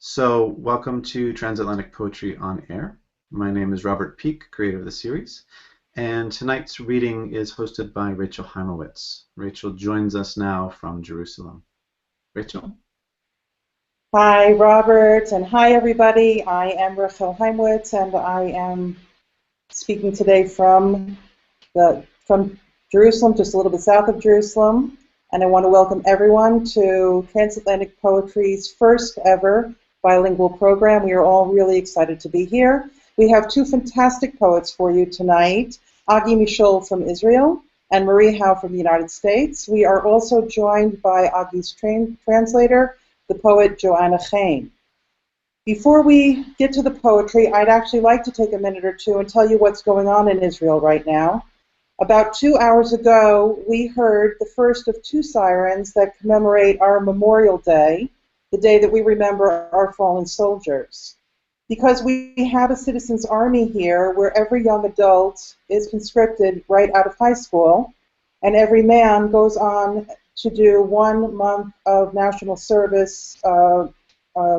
So, welcome to Transatlantic Poetry on Air. My name is Robert Peake, creator of the series, and tonight's reading is hosted by Rachel Heimowitz. Rachel joins us now from Jerusalem. Rachel? Hi, Robert, and hi, everybody. I am Rachel Heimowitz, and I am speaking today from Jerusalem, just a little bit south of Jerusalem. And I want to welcome everyone to Transatlantic Poetry's first ever bilingual program. We are all really excited to be here. We have two fantastic poets for you tonight, Mishol from Israel and Howe from the United States. We are also joined by Agi's translator, the poet Joanna Chaim. Before we get to the poetry, I'd actually like to take a minute or two and tell you what's going on in Israel right now. About 2 hours ago, we heard the first of two sirens that commemorate our Memorial Day, the day that we remember our fallen soldiers. Because we have a citizens' army here where every young adult is conscripted right out of high school, and every man goes on to do 1 month of national service,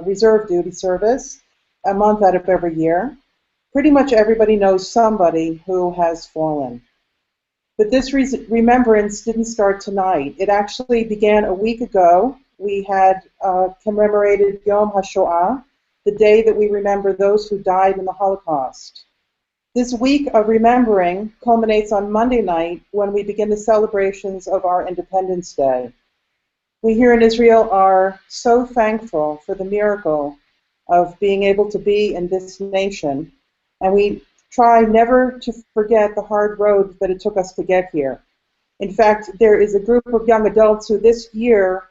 reserve duty service, a month out of every year. Pretty much everybody knows somebody who has fallen. But this remembrance didn't start tonight. It actually began a week ago. We had commemorated Yom HaShoah, the day that we remember those who died in the Holocaust. This week of remembering culminates on Monday night when we begin the celebrations of our Independence Day. We here in Israel are so thankful for the miracle of being able to be in this nation, and we try never to forget the hard road that it took us to get here. In fact, there is a group of young adults who this year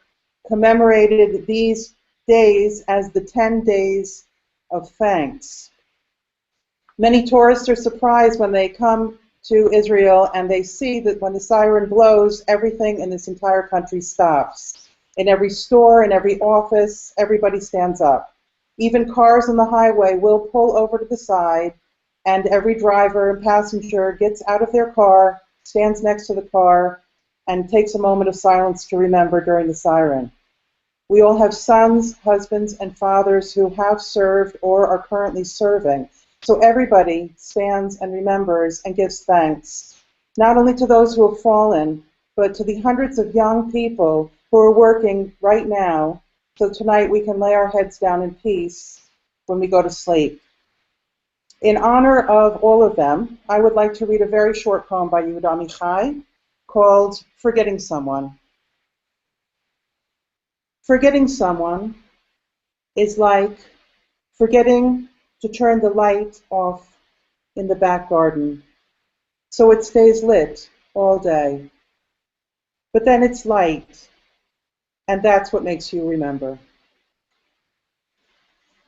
commemorated these days as the 10 days of thanks. Many tourists are surprised when they come to Israel and they see that when the siren blows, everything in this entire country stops. In every store, in every office, everybody stands up. Even cars on the highway will pull over to the side, and every driver and passenger gets out of their car, stands next to the car, and takes a moment of silence to remember during the siren. We all have sons, husbands, and fathers who have served or are currently serving. So everybody stands and remembers and gives thanks, not only to those who have fallen, but to the hundreds of young people who are working right now, so tonight we can lay our heads down in peace when we go to sleep. In honor of all of them, I would like to read a very short poem by Yehuda Amichai called Forgetting Someone. Forgetting someone is like forgetting to turn the light off in the back garden, so it stays lit all day. But then it's light, and that's what makes you remember.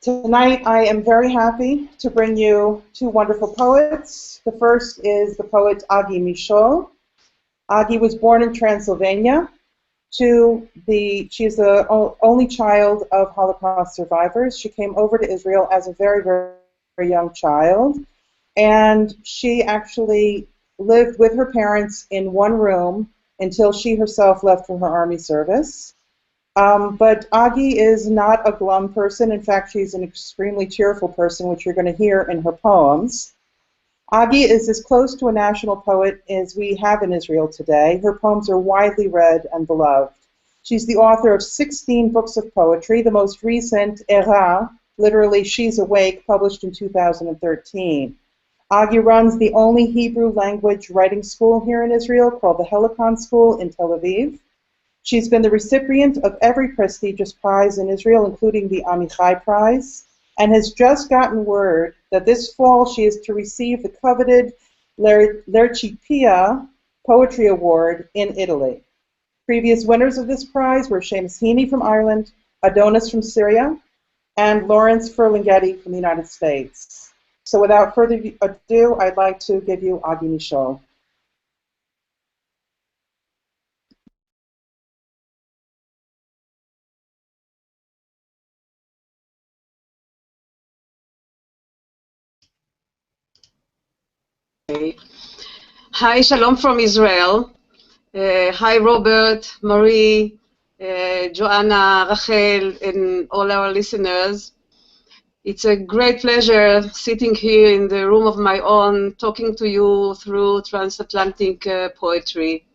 Tonight, I am very happy to bring you two wonderful poets. The first is the poet Agi Mishol. Agi was born in Transylvania. She is the only child of Holocaust survivors. She came over to Israel as a very, very, very young child, and she actually lived with her parents in one room until she herself left for her army service. But Agi is not a glum person. In fact, she's an extremely cheerful person, which you're going to hear in her poems. Agi is as close to a national poet as we have in Israel today. Her poems are widely read and beloved. She's the author of 16 books of poetry, the most recent, Era, literally She's Awake, published in 2013. Agi runs the only Hebrew language writing school here in Israel called the Helicon School in Tel Aviv. She's been the recipient of every prestigious prize in Israel, including the Amichai Prize, and has just gotten word that this fall she is to receive the coveted Lerchipia Poetry Award in Italy. Previous winners of this prize were Seamus Heaney from Ireland, Adonis from Syria, and Lawrence Ferlinghetti from the United States. So without further ado, I'd like to give you Agi Mishol. Hi, Shalom from Israel. Hi, Robert, Marie, Joanna, Rachel, and all our listeners. It's a great pleasure sitting here in the room of my own, talking to you through transatlantic poetry.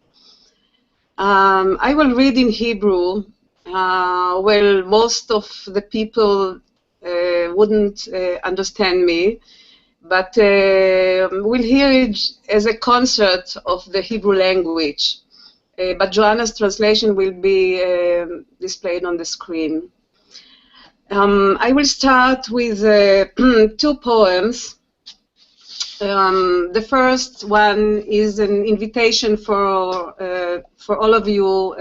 I will read in Hebrew. Well, most of the people wouldn't understand me, but we'll hear it as a concert of the Hebrew language. But Joanna's translation will be displayed on the screen. I will start with two poems. The first one is an invitation for all of you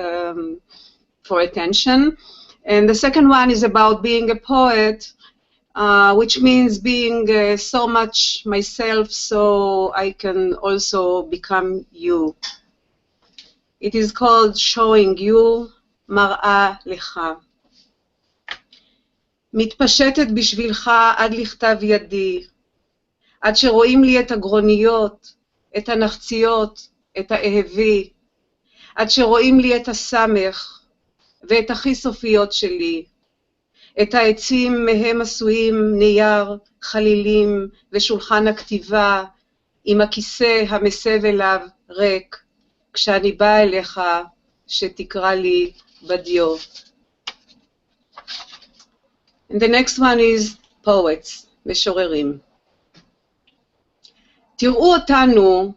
for attention. And the second one is about being a poet, which means being so much myself so I can also become you. It is called Showing You, מראה לך. מתפשטת בשבילך עד לכתב ידי, עד שרואים לי את הגרוניות, את הנחציות, את האהבי, עד שרואים לי את הסמך ואת הכי סופיות שלי, את העצים מהם עשויים נייר, חלילים ושולחן הכתיבה, עם הכיסא המסב אליו ריק, כשאני באה אליך שתקרא לי בדיו. And the next one is poets, משוררים. תראו אותנו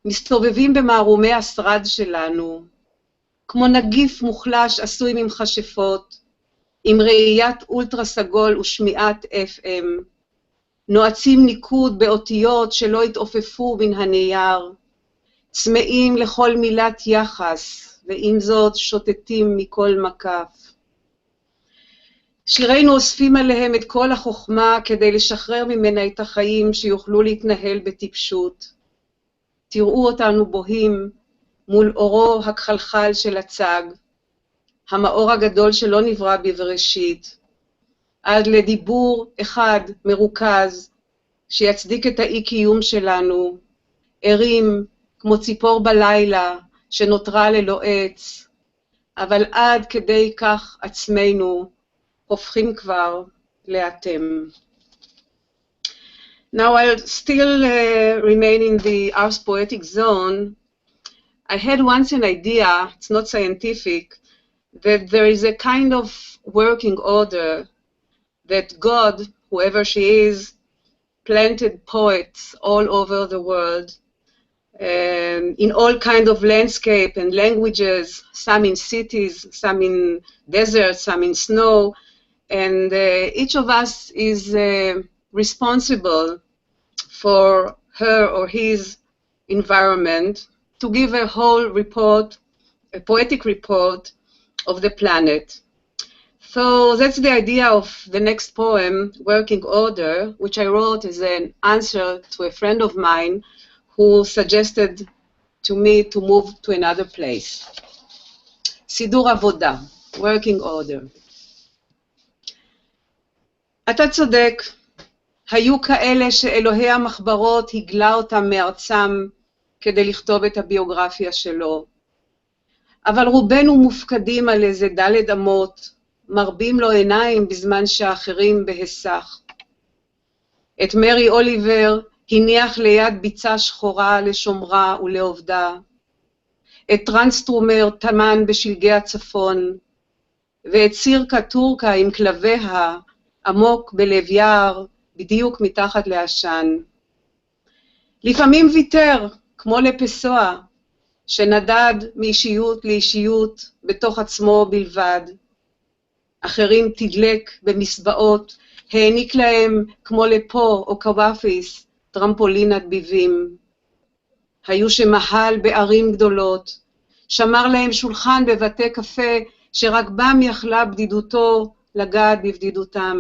מסתובבים במערומי השרד שלנו, כמו נגיף מוחלש עשוי ממכשפות, עם ראיית אולטרה סגול ושמיעת FM, נועצים ניקוד באותיות שלא התעופפו מן הנייר, צמאים לכל מילת יחס, ועם זאת שוטטים מכל מקף. שירינו אוספים עליהם את כל החוכמה כדי לשחרר ממנה את החיים שיוכלו להתנהל בטיפשות. תראו אותנו בוהים מול אורו הכחלחל של הצג, המאור הגדול שלא נברא בבראשית, עד לדיבור אחד מרוכז שיצדיק את האי-קיום שלנו, ערים כמו ציפור בלילה שנותרה ללא עץ, אבל עד כדי כך עצמנו הופכים כבר לאתם. Now I'll still remain in the Ars Poetic zone. I had once an idea, it's not scientific, that there is a kind of working order that God, whoever she is, planted poets all over the world, in all kind of landscape and languages, some in cities, some in deserts, some in snow, and each of us is responsible for her or his environment to give a whole report, a poetic report of the planet. So that's the idea of the next poem, Working Order, which I wrote as an answer to a friend of mine who suggested to me to move to another place. סידור עבודה, Working Order. אתה צודק, היו כאלה שאלוהי המחברות הגלה אותם מארצם כדי לכתוב את הביוגרפיה שלו. אבל רובנו מופקדים על איזה דלת אמות, מרבים לו עיניים בזמן שאחרים בהסך. את מרי אוליבר הניח ליד ביצה שחורה לשומרה ולעובדה. את טרנסטרומר טמן בשלגי הצפון, ואת סירקה טורקה עם כלביה עמוק בלב יער, בדיוק מתחת לעשן. לפעמים ויתר, כמו לפסוע, שנדד מאישיות לאישיות בתוך עצמו בלבד. אחרים תדלק במסבעות, העניק להם, כמו לפו או קוואפיס, טרמפולינת ביבים. היו שמחל בערים גדולות, שמר להם שולחן בבתי קפה, שרק בם יכלה בדידותו לגעת בבדידותם.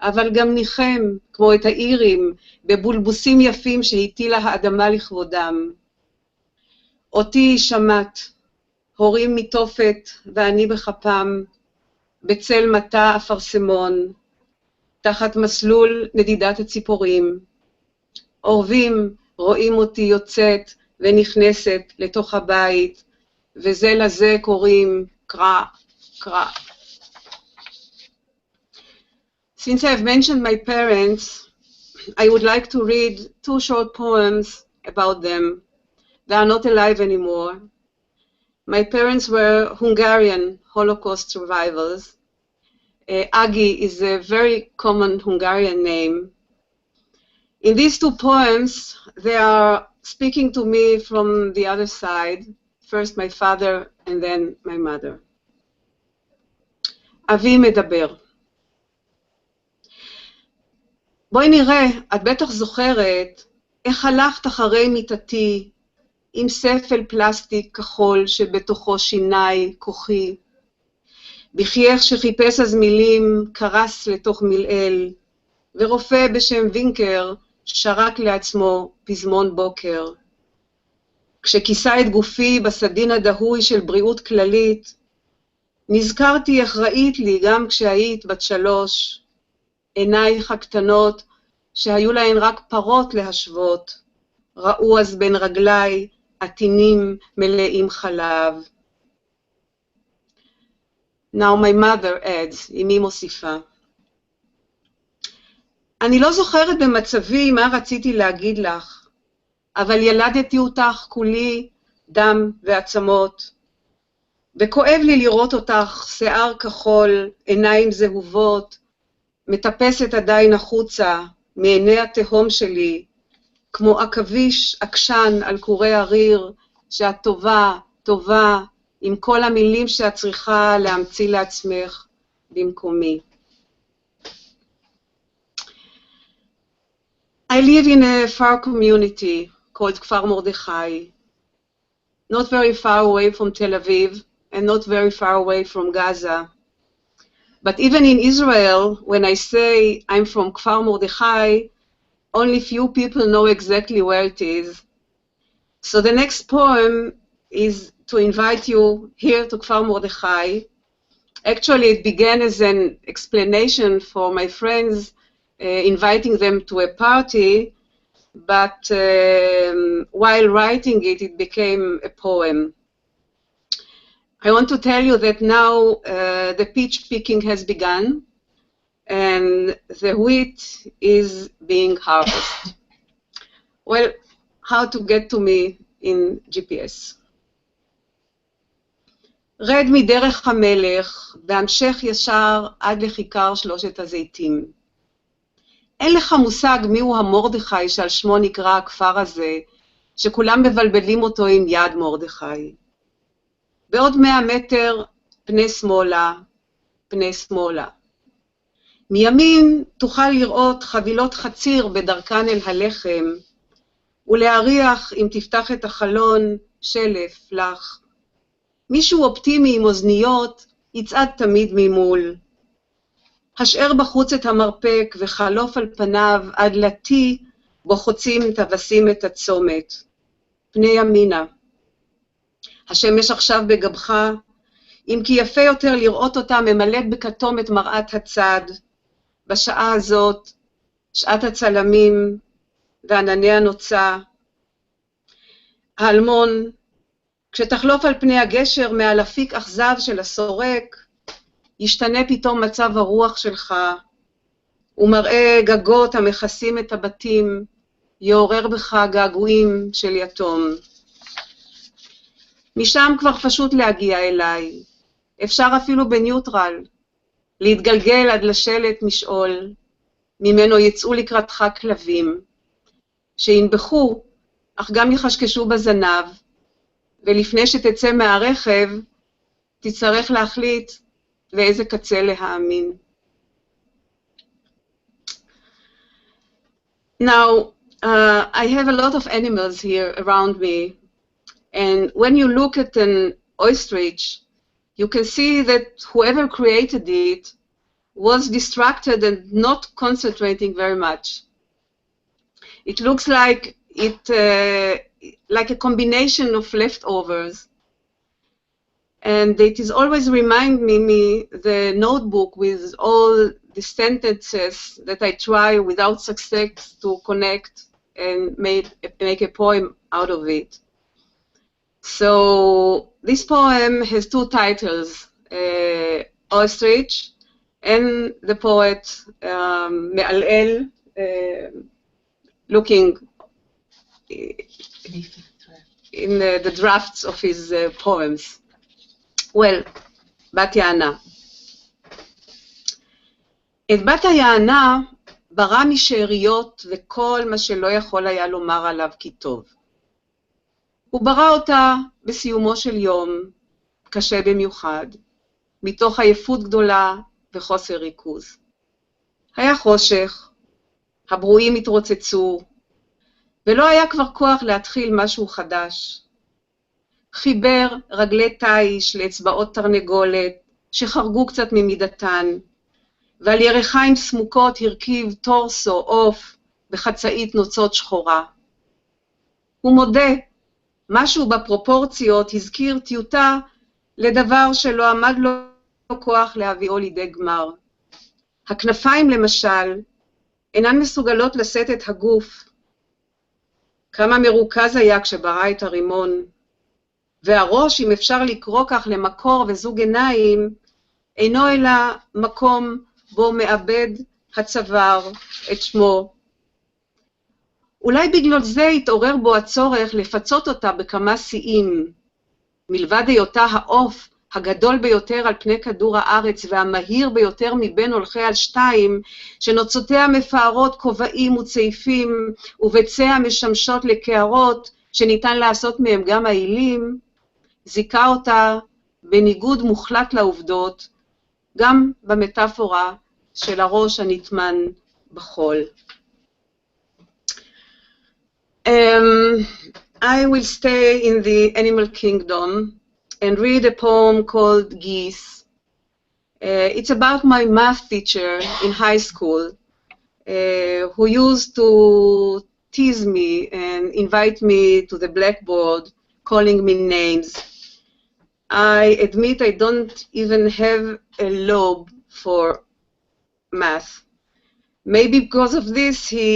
אבל גם ניחם, כמו את האירים, בבולבוסים יפים שהטילה האדמה לכבודם. אותי שמעת, הורים מתופת ואני בחפם, בצל מטע אפרסמון, תחת מסלול נדידת הציפורים. אורבים רואים אותי יוצאת ונכנסת לתוך הבית, וזה לזה קוראים קרא, קרא. Since I've mentioned my parents, I would like to read 2 short poems about them. They are not alive anymore. My parents were Hungarian Holocaust survivors. Agi is a very common Hungarian name. In these 2 poems, they are speaking to me from the other side, first my father and then my mother. אבי מדבר. בואי נראה, את בטח זוכרת איך הלכת אחרי מיטתי עם ספל פלסטיק כחול שבתוכו שיני כוחי. בחייך שחיפש אז מילים קרס לתוך מלעיל, ורופא בשם וינקר שרק לעצמו פזמון בוקר. כשכיסה את גופי בסדין הדהוי של בריאות כללית, נזכרתי איך ראית לי גם כשהיית בת 3, עינייך הקטנות שהיו להן רק פרות להשוות, ראו אז בין רגליי עטינים מלאים חלב. Now my mother adds, אמי מוסיפה. אני לא זוכרת במצבי מה רציתי להגיד לך, אבל ילדתי אותך כולי דם ועצמות, וכואב לי לראות אותך שיער כחול, עיניים זהובות, מטפסת עדיין החוצה מעיני התהום שלי, כמו עכביש עקשן על קורי הריר, שאת טובה, טובה, עם כל המילים שאת צריכה להמציא לעצמך במקומי. I live in a far community called כפר מרדכי, not very far away from Tel Aviv and not very far away from Gaza. But even in Israel, when I say I'm from כפר מרדכי, only few people know exactly where it is. So the next poem is to invite you here to כפר מרדכי. Actually, it began as an explanation for my friends, inviting them to a party, but while writing it, it became a poem. I want to tell you that now the peach picking has begun, and the wheat is being harvested. Well, how to get to me in GPS. רד מדרך המלך, והמשך ישר עד לכיכר 3 הזיתים. אין לך מושג מיהו המרדכי שעל שמו נקרא הכפר הזה, שכולם מבלבלים אותו עם יד מרדכי. בעוד 100 מטר, פני שמאלה, פני שמאלה. מימין תוכל לראות חבילות חציר בדרכן אל הלחם, ולהריח אם תפתח את החלון שלף לך. מישהו אופטימי עם אוזניות יצעד תמיד ממול. השאר בחוץ את המרפק וחלוף על פניו עד לתי בו חוצים טווסים את הצומת. פני ימינה. השמש עכשיו בגבך, אם כי יפה יותר לראות אותה ממלאת בכתום את מראת הצד. בשעה הזאת, שעת הצלמים וענני הנוצה. האלמון, כשתחלוף על פני הגשר מעל אפיק אכזב של הסורק, ישתנה פתאום מצב הרוח שלך, ומראה גגות המכסים את הבתים, יעורר בך געגועים של יתום. משם כבר פשוט להגיע אליי, אפשר אפילו בניוטרל, להתגלגל עד לשלט משעול, ממנו יצאו לקראתך כלבים, שינבחו, אך גם יחשקשו בזנב, ולפני שתצא מהרכב, תצטרך להחליט לאיזה קצה להאמין. Now, I have a lot of animals here around me, and when you look at an ostrich, you can see that whoever created it was distracted and not concentrating very much. It looks like like a combination of leftovers. And it is always reminding me the notebook with all the sentences that I try without success to connect and make a poem out of it. So this poem has 2 titles, Ostrich and the poet מעלעל, looking in the drafts of his poems. Well, בת יענה. את בת היענה ברא משאריות וכל מה שלא יכול היה לומר עליו כי טוב. הוא ברא אותה בסיומו של יום, קשה במיוחד, מתוך עייפות גדולה וחוסר ריכוז. היה חושך, הברואים התרוצצו, ולא היה כבר כוח להתחיל משהו חדש. חיבר רגלי תיש לאצבעות תרנגולת שחרגו קצת ממידתן, ועל ירחיים סמוקות הרכיב טורסו עוף בחצאית נוצות שחורה. הוא מודה, משהו בפרופורציות הזכיר טיוטה לדבר שלא עמד לו כוח להביאו לידי גמר. הכנפיים למשל אינן מסוגלות לשאת את הגוף. כמה מרוכז היה כשברא את הרימון, והראש, אם אפשר לקרוא כך למקור וזוג עיניים, אינו אלא מקום בו מאבד הצוואר את שמו. אולי בגלל זה התעורר בו הצורך לפצות אותה בכמה שיאים, מלבד היותה העוף הגדול ביותר על פני כדור הארץ והמהיר ביותר מבין הולכי על שתיים, שנוצותיה מפארות כובעים וצעיפים וביציה משמשות לקערות שניתן לעשות מהם גם העילים, זיקה אותה בניגוד מוחלט לעובדות, גם במטאפורה של הראש הנטמן בחול. I will stay in the animal kingdom and read a poem called Geese. It's about my math teacher in high school who used to tease me and invite me to the blackboard calling me names. I admit I don't even have a lobe for math. Maybe because of this he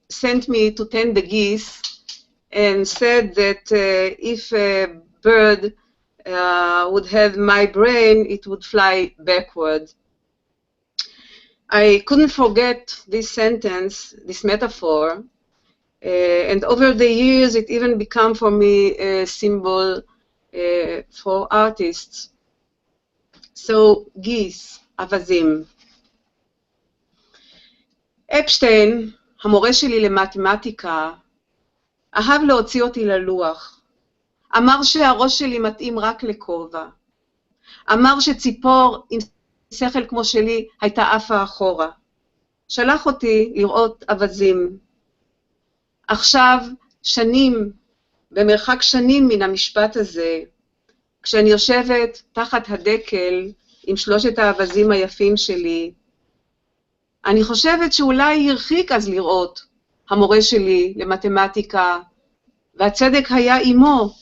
sent me to tend the geese and said that if a bird would have my brain, it would fly backward. I couldn't forget this sentence, this metaphor, and over the years it even became for me a symbol for artists. So, geese, אווזים. אפשטיין, המורה שלי למתמטיקה, אהב להוציא אותי ללוח. אמר שהראש שלי מתאים רק לכובע. אמר שציפור עם שכל כמו שלי הייתה עפה אחורה. שלח אותי לראות אווזים. עכשיו, שנים, במרחק שנים מן המשפט הזה, כשאני יושבת תחת הדקל עם שלושת האווזים היפים שלי, אני חושבת שאולי הרחיק אז לראות המורה שלי למתמטיקה, והצדק היה עמו,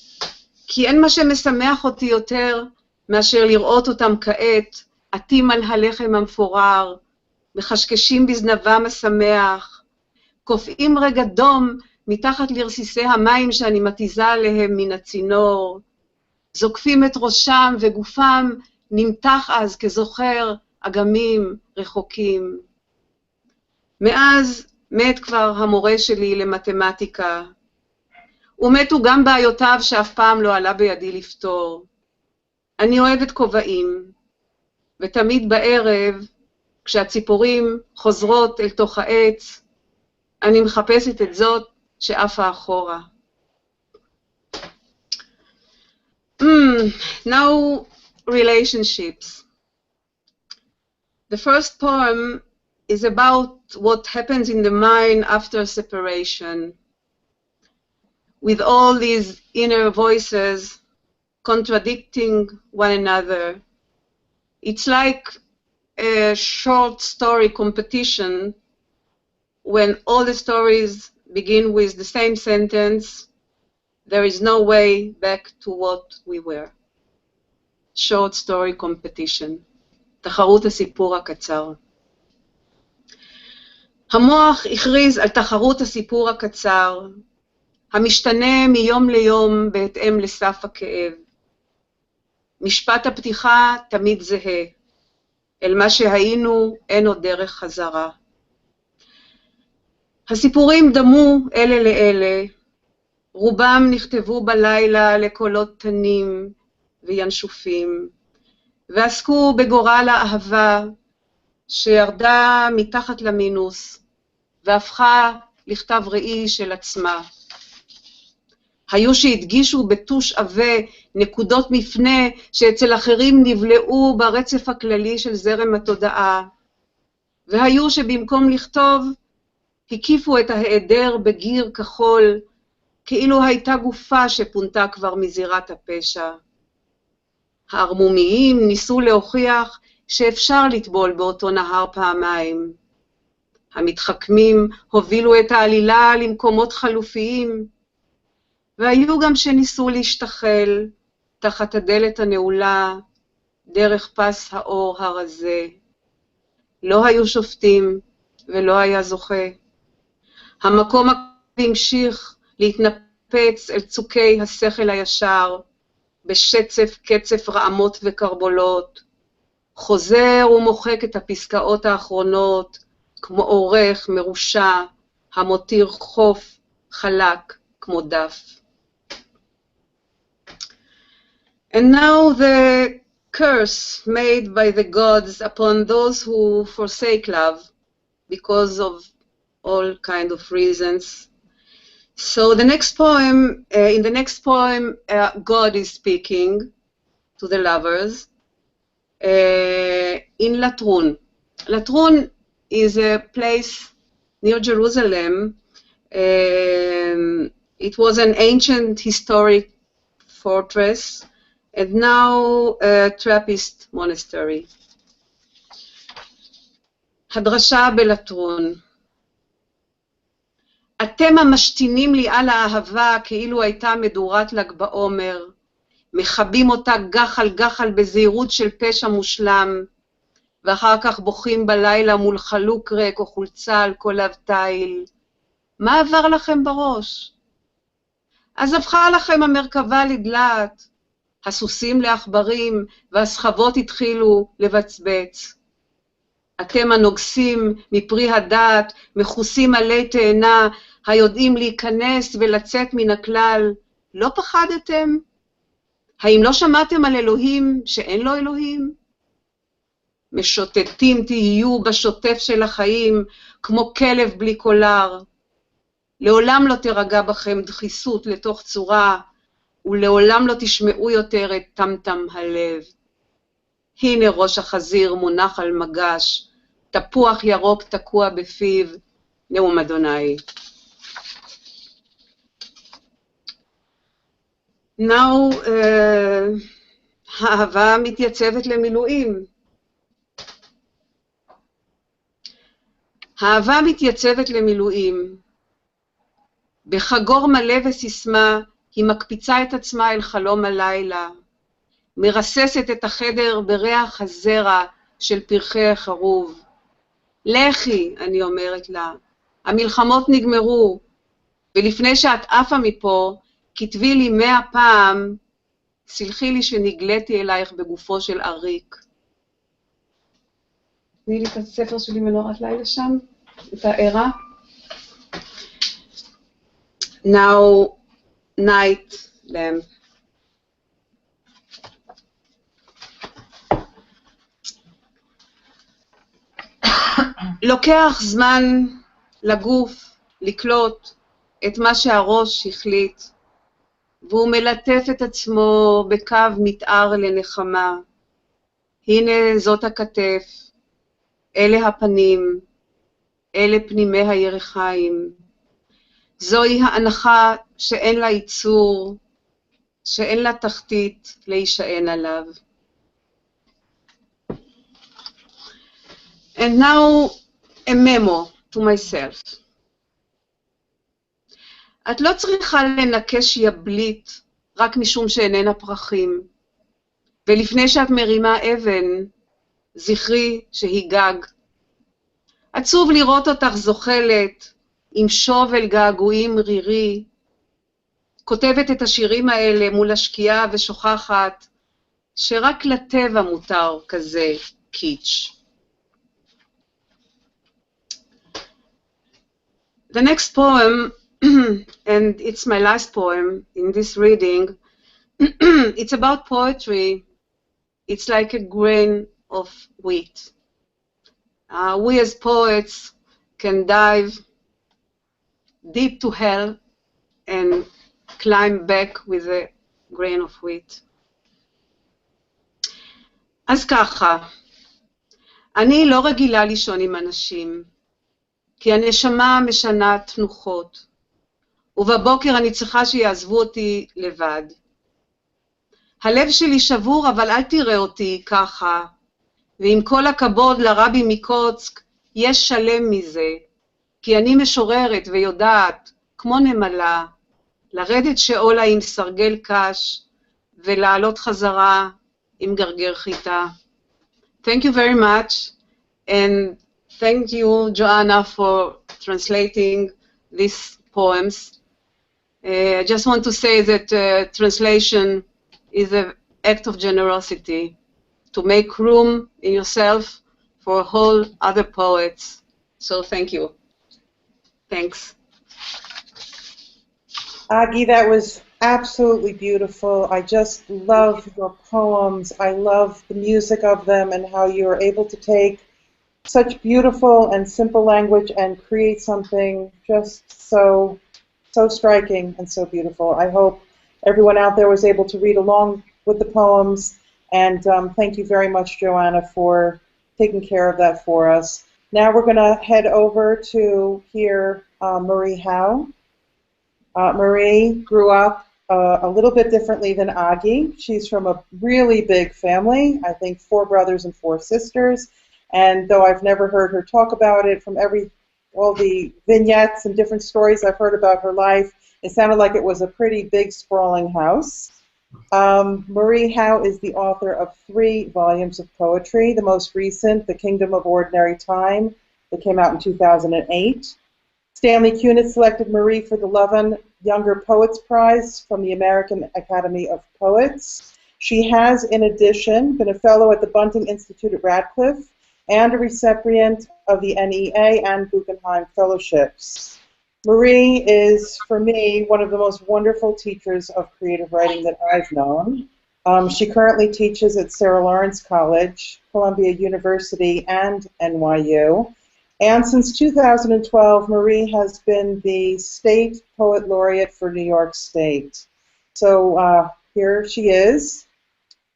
כי אין מה שמשמח אותי יותר מאשר לראות אותם כעת, עטים על הלחם המפורר, מחשקשים בזנבם השמח, קופאים רגע דום מתחת לרסיסי המים שאני מתיזה עליהם מן הצינור, זוקפים את ראשם וגופם נמתח אז כזוכר אגמים רחוקים. מאז מת כבר המורה שלי למתמטיקה, ומתו גם בעיותיו שאף פעם לא עלה בידי לפתור. אני אוהבת כובעים, ותמיד בערב, כשהציפורים חוזרות אל תוך העץ, אני מחפשת את זאת שעפה אחורה. Now, relationships. The first poem is about what happens in the mind after separation, with all these inner voices contradicting one another. It's like a short story competition when all the stories begin with the same sentence, there is no way back to what we were. Short story competition. תחרות הסיפור הקצר. המוח הכריז על תחרות הסיפור הקצר, המשתנה מיום ליום בהתאם לסף הכאב. משפט הפתיחה תמיד זהה. אל מה שהיינו אין עוד דרך חזרה. הסיפורים דמו אלה לאלה, רובם נכתבו בלילה לקולות תנים וינשופים, ועסקו בגורל האהבה שירדה מתחת למינוס והפכה לכתב ראי של עצמה. היו שהדגישו בטוש עבה נקודות מפנה שאצל אחרים נבלעו ברצף הכללי של זרם התודעה, והיו שבמקום לכתוב הקיפו את ההיעדר בגיר כחול, כאילו הייתה גופה שפונתה כבר מזירת הפשע. הערמומיים ניסו להוכיח שאפשר לטבול באותו נהר פעמיים. המתחכמים הובילו את העלילה למקומות חלופיים, והיו גם שניסו להשתחל תחת הדלת הנעולה דרך פס האור הרזה. לא היו שופטים ולא היה זוכה. המקום המשיך להתנפץ אל צוקי השכל הישר, בשצף קצף רעמות וקרבולות, חוזר ומוחק את הפסקאות האחרונות, כמו עורך מרושע, המותיר חוף חלק כמו דף. And now the curse made by the gods upon those who forsake love, because of all kind of reasons. So the next poem, in the next poem, God is speaking to the lovers in Latrun. Latrun is a place near Jerusalem. It was an ancient historic fortress and now a Trappist monastery. הדרשה בלטרון. אתם המשתינים לי על האהבה כאילו הייתה מדורת ל"ג בעומר, מחבים אותה גחל גחל בזהירות של פשע מושלם, ואחר כך בוכים בלילה מול חלוק ריק או חולצה על כל אב תיל. מה עבר לכם בראש? אז הפכה לכם המרכבה לדלת, הסוסים לעכברים והסחבות התחילו לבצבץ. אתם הנוגסים מפרי הדעת, מכוסים עלי תאנה, היודעים להיכנס ולצאת מן הכלל, לא פחדתם? האם לא שמעתם על אלוהים שאין לו אלוהים? משוטטים תהיו בשוטף של החיים, כמו כלב בלי קולר. לעולם לא תרגע בכם דחיסות לתוך צורה, ולעולם לא תשמעו יותר את טמטם הלב. הנה ראש החזיר מונח על מגש, תפוח ירוק תקוע בפיו, נאום אדוני. Now, האהבה מתייצבת למילואים. האהבה מתייצבת למילואים. בחגור מלא וסיסמה היא מקפיצה את עצמה אל חלום הלילה, מרססת את החדר בריח הזרע של פרחי החרוב. לכי, אני אומרת לה, המלחמות נגמרו, ולפני שאת עפה מפה, כתבי לי 100 פעם, סלחי לי שנגלתי אלייך בגופו של אריק. תני לי את הספר שלי מנורת לילה שם, את הערה. Now, night lamp. לוקח זמן לגוף לקלוט את מה שהראש החליט, והוא מלטף את עצמו בקו מתאר לנחמה. הנה זאת הכתף, אלה הפנים, אלה פנימי הירחיים. זוהי ההנחה שאין לה ייצור, שאין לה תחתית להישען עליו. And now a memo to myself. את לא צריכה לנקש יבלית רק משום שאיננה פרחים, ולפני שאת מרימה אבן, זכרי שהיא גג. עצוב לראות אותך זוחלת עם שובל געגועים רירי, כותבת את השירים האלה מול השקיעה ושוכחת שרק לטבע מותר כזה, kitsch. The next poem, and it's my last poem in this reading, it's about poetry. It's like a grain of wheat. We as poets can dive deep to hell and climb back with a grain of wheat. אז ככה, אני לא רגילה לישון עם אנשים, כי הנשמה משנה תנוחות, ובבוקר אני צריכה שיעזבו אותי לבד. הלב שלי שבור, אבל אל תראה אותי ככה, ועם כל הכבוד לרבי מקוצק, יש שלם מזה, כי אני משוררת ויודעת, כמו נמלה, לרדת שאולה עם סרגל קש, ולעלות חזרה עם גרגר חיטה. Thank you very much, and thank you, Joanna, for translating these poems. I just want to say that translation is an act of generosity, to make room in yourself for whole other poets. So thank you. Thanks. Agi, that was absolutely beautiful. I just love your poems. I love the music of them and how you are able to take such beautiful and simple language and create something just so striking and so beautiful. I hope everyone out there was able to read along with the poems, and thank you very much, Joanna, for taking care of that for us. Now we're going to head over to hear Marie Howe. Marie grew up a little bit differently than Agi. She's from a really big family, I think 4 brothers and 4 sisters, and though I've never heard her talk about it, from all the vignettes and different stories I've heard about her life, it sounded like it was a pretty big, sprawling house. Marie Howe is the author of 3 volumes of poetry, the most recent, The Kingdom of Ordinary Time, that came out in 2008. Stanley Kunitz selected Marie for the Levin Younger Poets Prize from the American Academy of Poets. She has, in addition, been a fellow at the Bunting Institute at Radcliffe and a recipient of the NEA and Guggenheim Fellowships. Marie is, for me, one of the most wonderful teachers of creative writing that I've known. She currently teaches at Sarah Lawrence College, Columbia University, and NYU. And since 2012, Marie has been the State Poet Laureate for New York State. So here she is,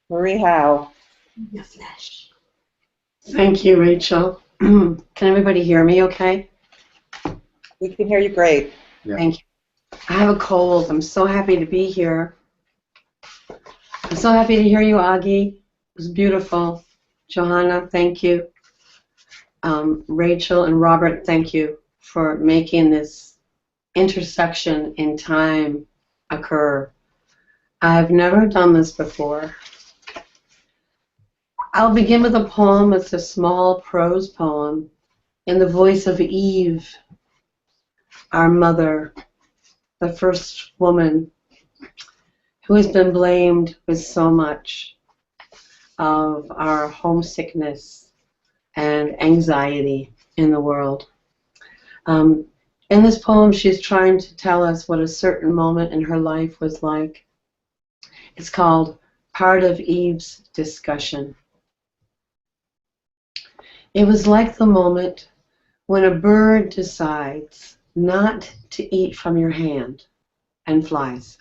Marie Howe. The flesh. Thank you, Rachel. Can everybody hear me okay? We can hear you great. Yeah. Thank you. I have a cold. I'm so happy to be here. I'm so happy to hear you, Agi. It was beautiful. Johanna, thank you. Rachel and Robert, thank you for making this intersection in time occur. I've never done this before. I'll begin with a poem. It's a small prose poem in the voice of Eve, our mother, the first woman who has been blamed with so much of our homesickness and anxiety in the world. In this poem, she's trying to tell us what a certain moment in her life was like. It's called Part of Eve's Discussion. It was like the moment when a bird decides not to eat from your hand and flies.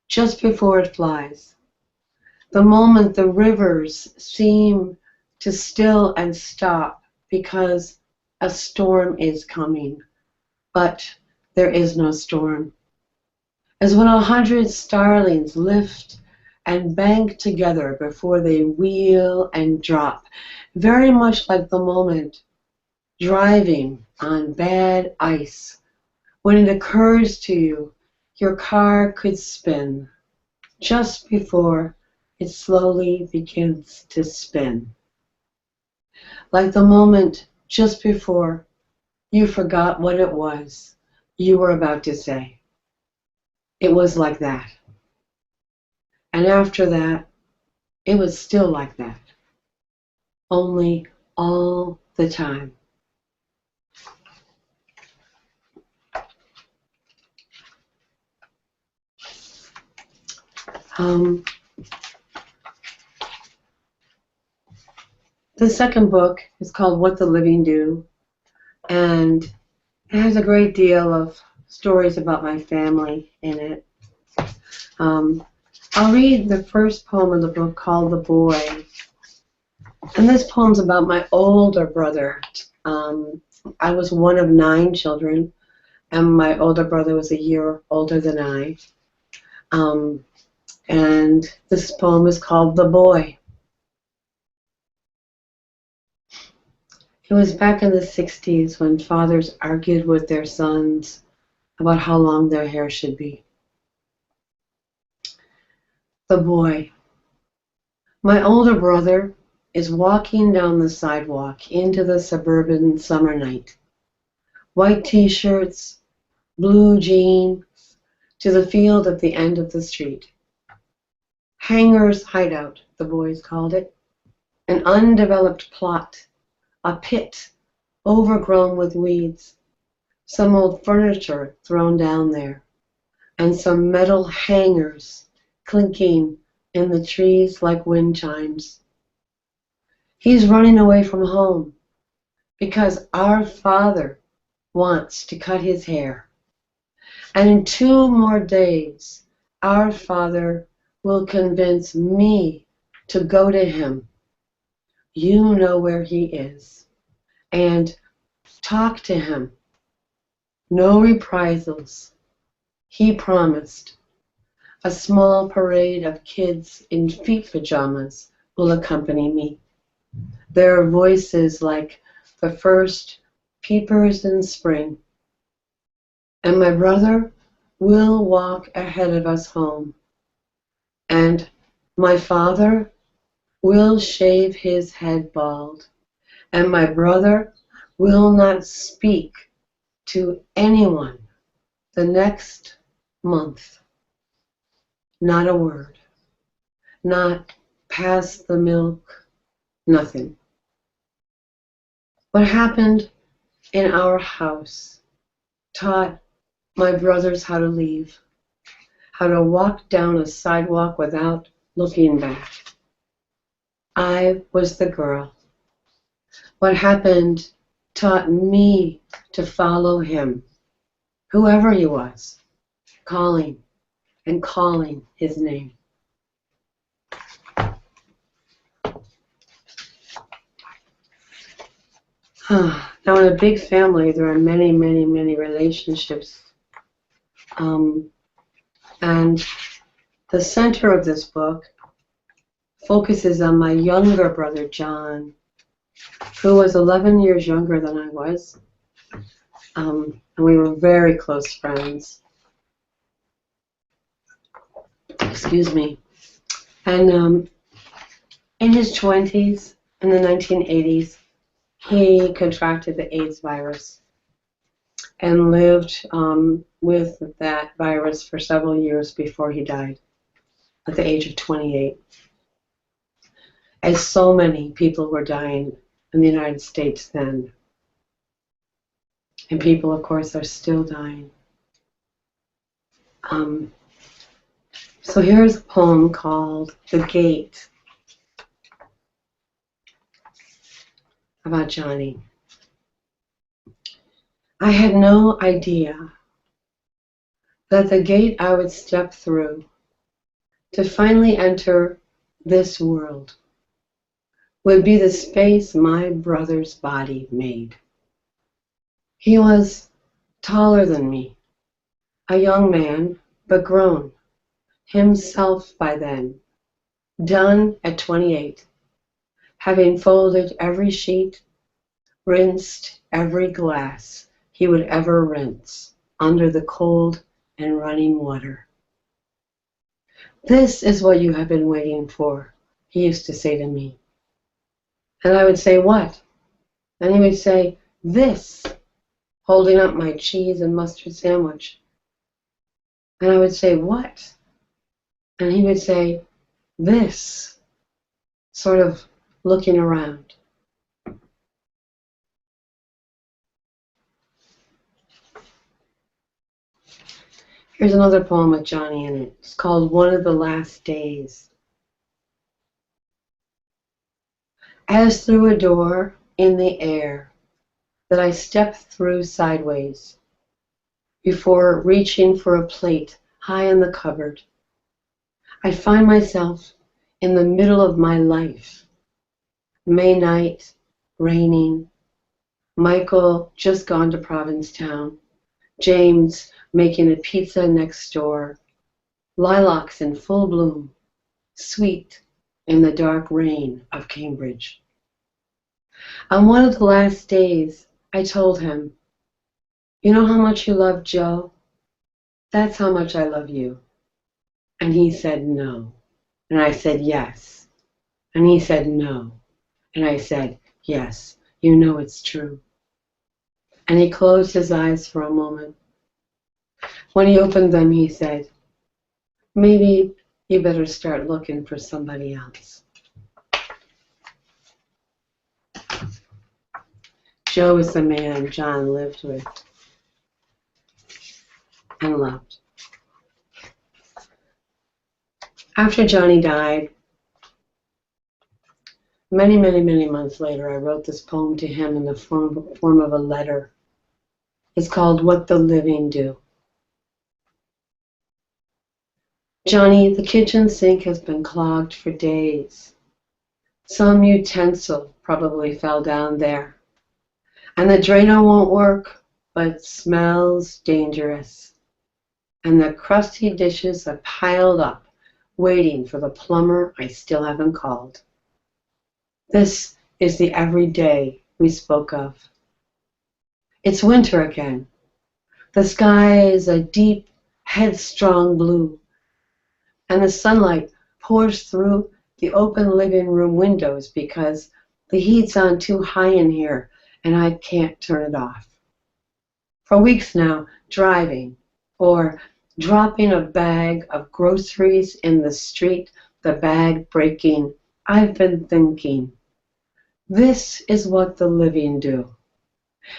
Just before it flies, the moment the rivers seem to still and stop because a storm is coming, but there is no storm. As when 100 starlings lift and bank together before they wheel and drop, very much like the moment driving on bad ice, when it occurs to you your car could spin just before it slowly begins to spin. Like the moment just before you forgot what it was you were about to say. It was like that. And after that, it was still like that. only all the time. The second book is called What the Living Do, and it has a great deal of stories about my family in it. I'll read the first poem of the book called The Boy. And this poem's about my older brother. I was one of 9 children, and my older brother was a year older than I. And this poem is called The Boy. It was back in the 60s when fathers argued with their sons about how long their hair should be. The boy. My older brother is walking down the sidewalk into the suburban summer night. White t-shirts, blue jeans, to the field at the end of the street. Hanger's hideout, the boys called it. An undeveloped plot, a pit overgrown with weeds, some old furniture thrown down there, and some metal hangers clinking in the trees like wind chimes. He's running away from home because our father wants to cut his hair. And in 2 more days, our father will convince me to go to him. You know where he is. And talk to him. No reprisals. He promised. A small parade of kids in feet pajamas will accompany me. Their voices like the first peepers in spring. And my brother will walk ahead of us home. And my father will shave his head bald. And my brother will not speak to anyone the next month. Not a word. Not pass the milk. Nothing. What happened in our house taught my brothers how to leave, how to walk down a sidewalk without looking back. I was the girl. What happened taught me to follow him, whoever he was, calling and calling his name. Now, in a big family, there are many, many, many relationships. And the center of this book focuses on my younger brother, John, who was 11 years younger than I was. And we were very close friends. Excuse me. And in his 20s, in the 1980s, he contracted the AIDS virus and lived with that virus for several years before he died at the age of 28. As so many people were dying in the United States then. And people, of course, are still dying. So here's a poem called The Gate about Johnny. I had no idea that the gate I would step through to finally enter this world would be the space my brother's body made. He was taller than me, a young man, but grown, himself by then, done at 28, having folded every sheet, rinsed every glass he would ever rinse under the cold and running water. This is what you have been waiting for, he used to say to me. And I would say, what? And he would say, this, holding up my cheese and mustard sandwich. And I would say, what? And he would say, this, sort of looking around. Here's another poem with Johnny in it. It's called One of the Last Days. As through a door in the air that I step through sideways before reaching for a plate high in the cupboard, I find myself in the middle of my life. May night, raining, Michael just gone to Provincetown, James making a pizza next door, lilacs in full bloom, sweet in the dark rain of Cambridge. On one of the last days, I told him, "You know how much you love Joe? That's how much I love you." And he said no. And I said yes. And he said no. And I said, "Yes, you know it's true." And he closed his eyes for a moment. When he opened them, he said, "Maybe you better start looking for somebody else." Joe is the man John lived with and loved. After Johnny died, many, many, many months later, I wrote this poem to him in the form of a letter. It's called What the Living Do. Johnny, the kitchen sink has been clogged for days. Some utensil probably fell down there. And the drainer won't work, but smells dangerous. And the crusty dishes are piled up, waiting for the plumber I still haven't called. This is the everyday we spoke of. It's winter again. The sky is a deep, headstrong blue, and the sunlight pours through the open living room windows because the heat's on too high in here and I can't turn it off. For weeks now, driving or dropping a bag of groceries in the street, the bag breaking, I've been thinking, this is what the living do.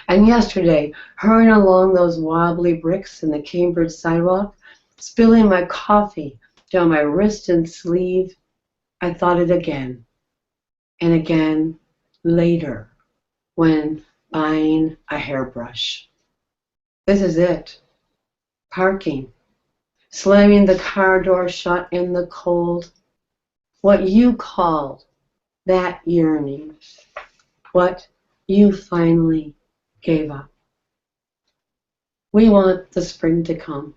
And yesterday, hurrying along those wobbly bricks in the Cambridge sidewalk, spilling my coffee down my wrist and sleeve, I thought it again. And again later when buying a hairbrush. This is it. Parking. Slamming the car door shut in the cold. What you called that yearning. What you finally gave up. We want the spring to come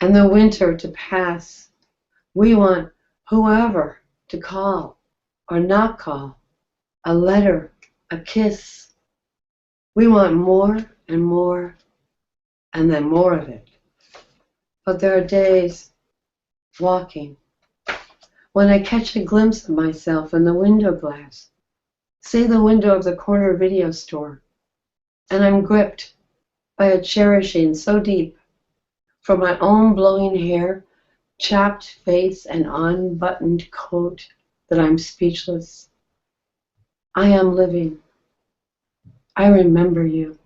and the winter to pass. We want whoever to call or not call, a letter, a kiss. We want more and more and then more of it. But there are days walking when I catch a glimpse of myself in the window glass, say the window of the corner video store, and I'm gripped by a cherishing so deep for my own blowing hair, chapped face, and unbuttoned coat that I'm speechless. I am living. I remember you.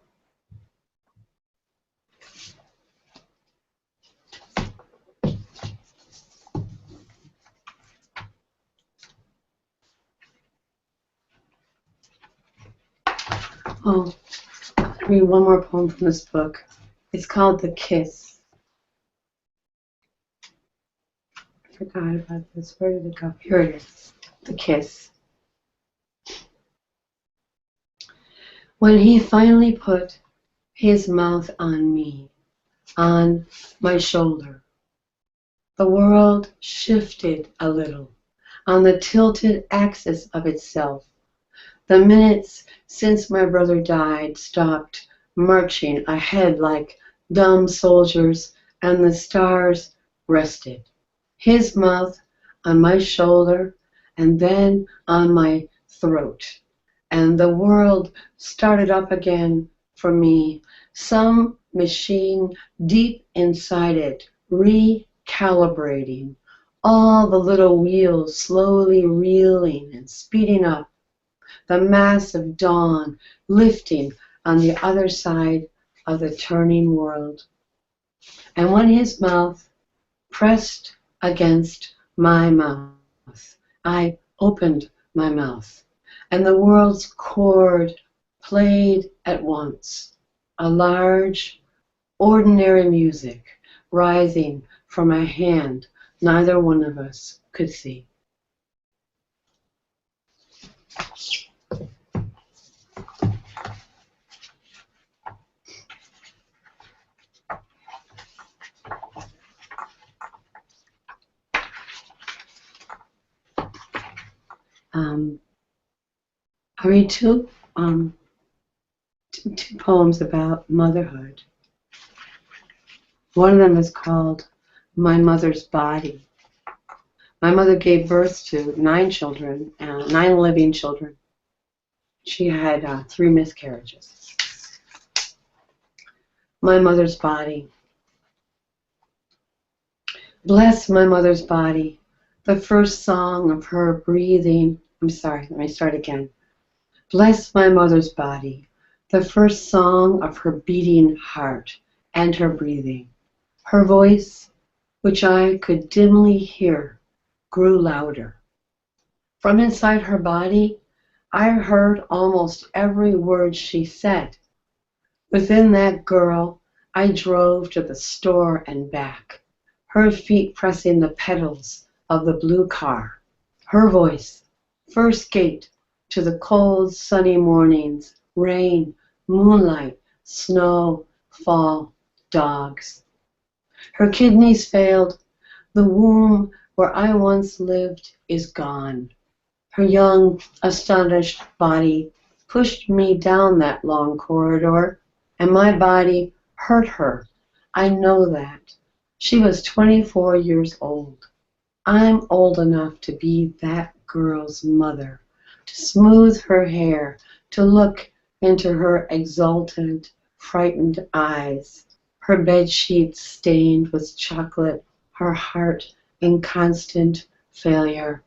Oh, I'll read one more poem from this book. It's called The Kiss. I forgot about this. Where did it go? Here it is. The Kiss. When he finally put his mouth on me, on my shoulder, the world shifted a little on the tilted axis of itself. The minutes since my brother died stopped marching ahead like dumb soldiers, and the stars rested. His mouth on my shoulder and then on my throat. And the world started up again for me. Some machine deep inside it, recalibrating. All the little wheels slowly reeling and speeding up. The massive dawn lifting on the other side of the turning world. And when his mouth pressed against my mouth, I opened my mouth, and the world's chord played at once, a large, ordinary music rising from a hand neither one of us could see. I read two poems about motherhood. One of them is called My Mother's Body. My mother gave birth to 9 children, 9 living children. She had 3 miscarriages. My mother's body. Bless my mother's body, the first song of her breathing. I'm sorry, let me start again. Bless my mother's body, the first song of her beating heart and her breathing. Her voice, which I could dimly hear, grew louder. From inside her body, I heard almost every word she said. Within that girl, I drove to the store and back, her feet pressing the pedals of the blue car. Her voice, first gate to the cold, sunny mornings, rain, moonlight, snow, fall, dogs. Her kidneys failed. The womb where I once lived is gone. Her young, astonished body pushed me down that long corridor, and my body hurt her. I know that. She was 24 years old. I'm old enough to be that girl's mother, to smooth her hair, to look into her exultant, frightened eyes, her bed sheets stained with chocolate, her heart in constant failure.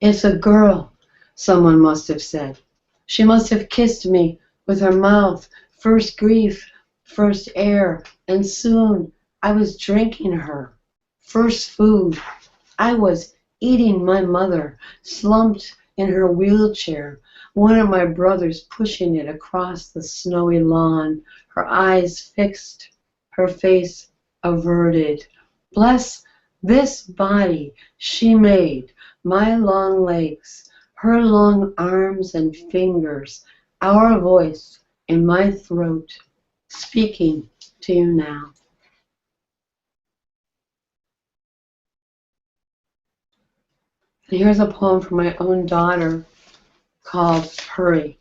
It's a girl, someone must have said. She must have kissed me with her mouth, first grief, first air, and soon I was drinking her. First food. I was eating my mother, slumped in her wheelchair, one of my brothers pushing it across the snowy lawn, her eyes fixed, her face averted. Bless this body she made, my long legs, her long arms and fingers, our voice in my throat, speaking to you now. And here's a poem from my own daughter called Hurry.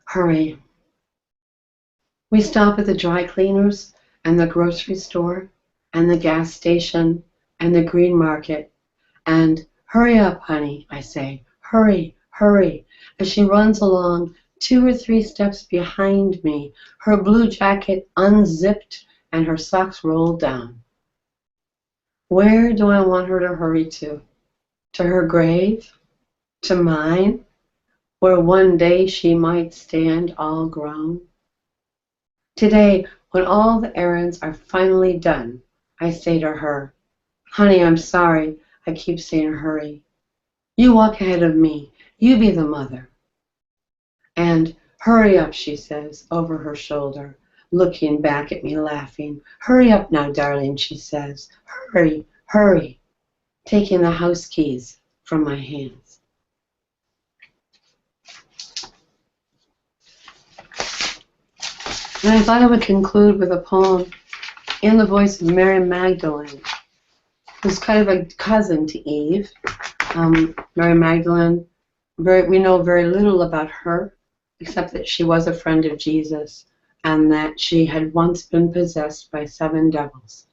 Hurry. We stop at the dry cleaners and the grocery store and the gas station and the green market. And hurry up, honey, I say. Hurry, hurry. As she runs along 2 or 3 steps behind me, her blue jacket unzipped and her socks rolled down. Where do I want her to hurry to? To her grave? To mine? Where one day she might stand all grown? Today, when all the errands are finally done, I say to her, honey, I'm sorry, I keep saying hurry. You walk ahead of me. You be the mother. And hurry up, she says, over her shoulder, looking back at me, laughing. Hurry up now, darling, she says. Hurry, hurry, taking the house keys from my hands. And I thought I would conclude with a poem in the voice of Mary Magdalene, who's kind of a cousin to Eve. Mary Magdalene, we know very little about her, except that she was a friend of Jesus and that she had once been possessed by 7 devils.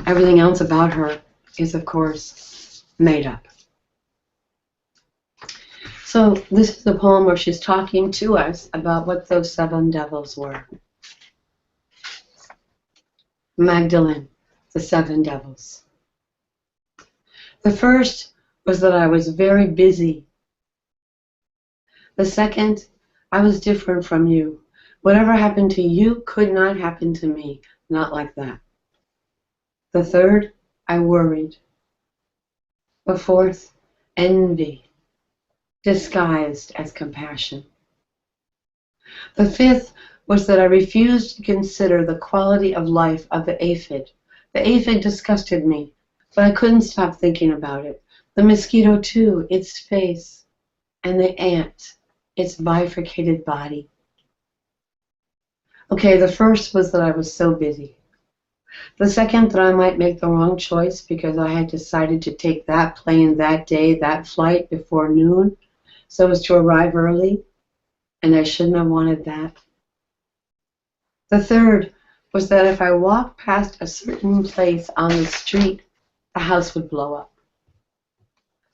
Everything else about her is, of course, made up. So this is the poem where she's talking to us about what those 7 devils were. Magdalene, the 7 devils. The first was that I was very busy. The second, I was different from you. Whatever happened to you could not happen to me, not like that. The third, I worried. The fourth, envy, disguised as compassion. The fifth was that I refused to consider the quality of life of the aphid. The aphid disgusted me, but I couldn't stop thinking about it. The mosquito too, its face, and the ant, its bifurcated body. Okay, the first was that I was so busy. The second, that I might make the wrong choice because I had decided to take that plane that day, that flight before noon, so as to arrive early, and I shouldn't have wanted that. The third was that if I walked past a certain place on the street, the house would blow up.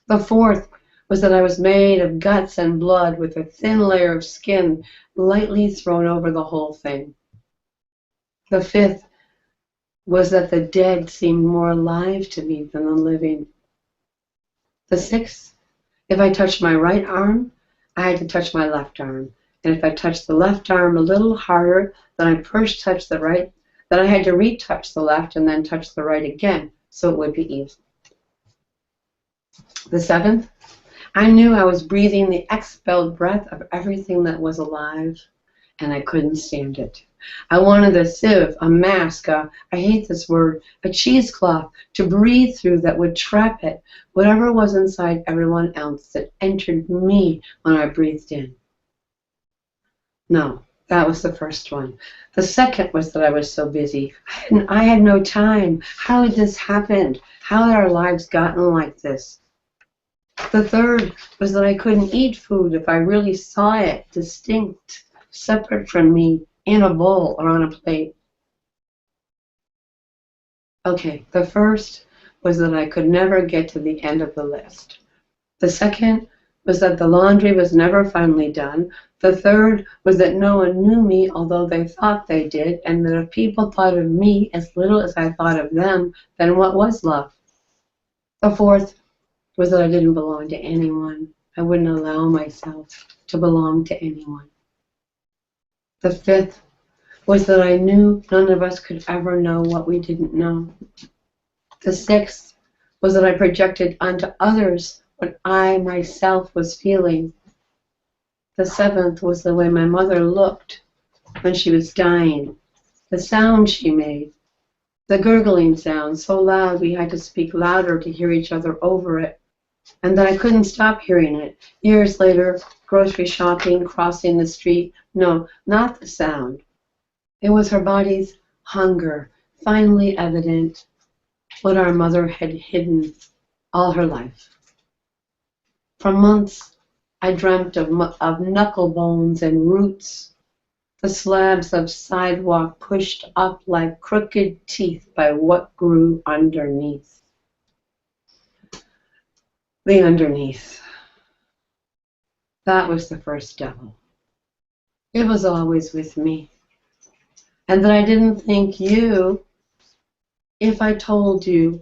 The fourth was that I was made of guts and blood with a thin layer of skin lightly thrown over the whole thing. The fifth was that the dead seemed more alive to me than the living. The sixth, if I touched my right arm, I had to touch my left arm. And if I touched the left arm a little harder, then I first touched the right, then I had to retouch the left and then touch the right again, so it would be even. The seventh, I knew I was breathing the expelled breath of everything that was alive, and I couldn't stand it. I wanted a sieve, a mask, I hate this word, a cheesecloth to breathe through that would trap it, whatever was inside everyone else that entered me when I breathed in. No, that was the first one. The second was that I was so busy. I had no time. How had this happened? How had our lives gotten like this? The third was that I couldn't eat food if I really saw it distinct, separate from me, in a bowl or on a plate. Okay, the first was that I could never get to the end of the list. The second was that the laundry was never finally done. The third was that no one knew me, although they thought they did, and that if people thought of me as little as I thought of them, then what was love? The fourth was that I didn't belong to anyone. I wouldn't allow myself to belong to anyone. The fifth was that I knew none of us could ever know what we didn't know. The sixth was that I projected onto others what I myself was feeling. The seventh was the way my mother looked when she was dying, the sound she made, the gurgling sound so loud we had to speak louder to hear each other over it, and that I couldn't stop hearing it. Years later, grocery shopping, crossing the street, no, not the sound. It was her body's hunger, finally evident, what our mother had hidden all her life. For months, I dreamt of knuckle bones and roots, the slabs of sidewalk pushed up like crooked teeth by what grew underneath. The underneath. That was the first devil. It was always with me. And that I didn't think you, if I told you,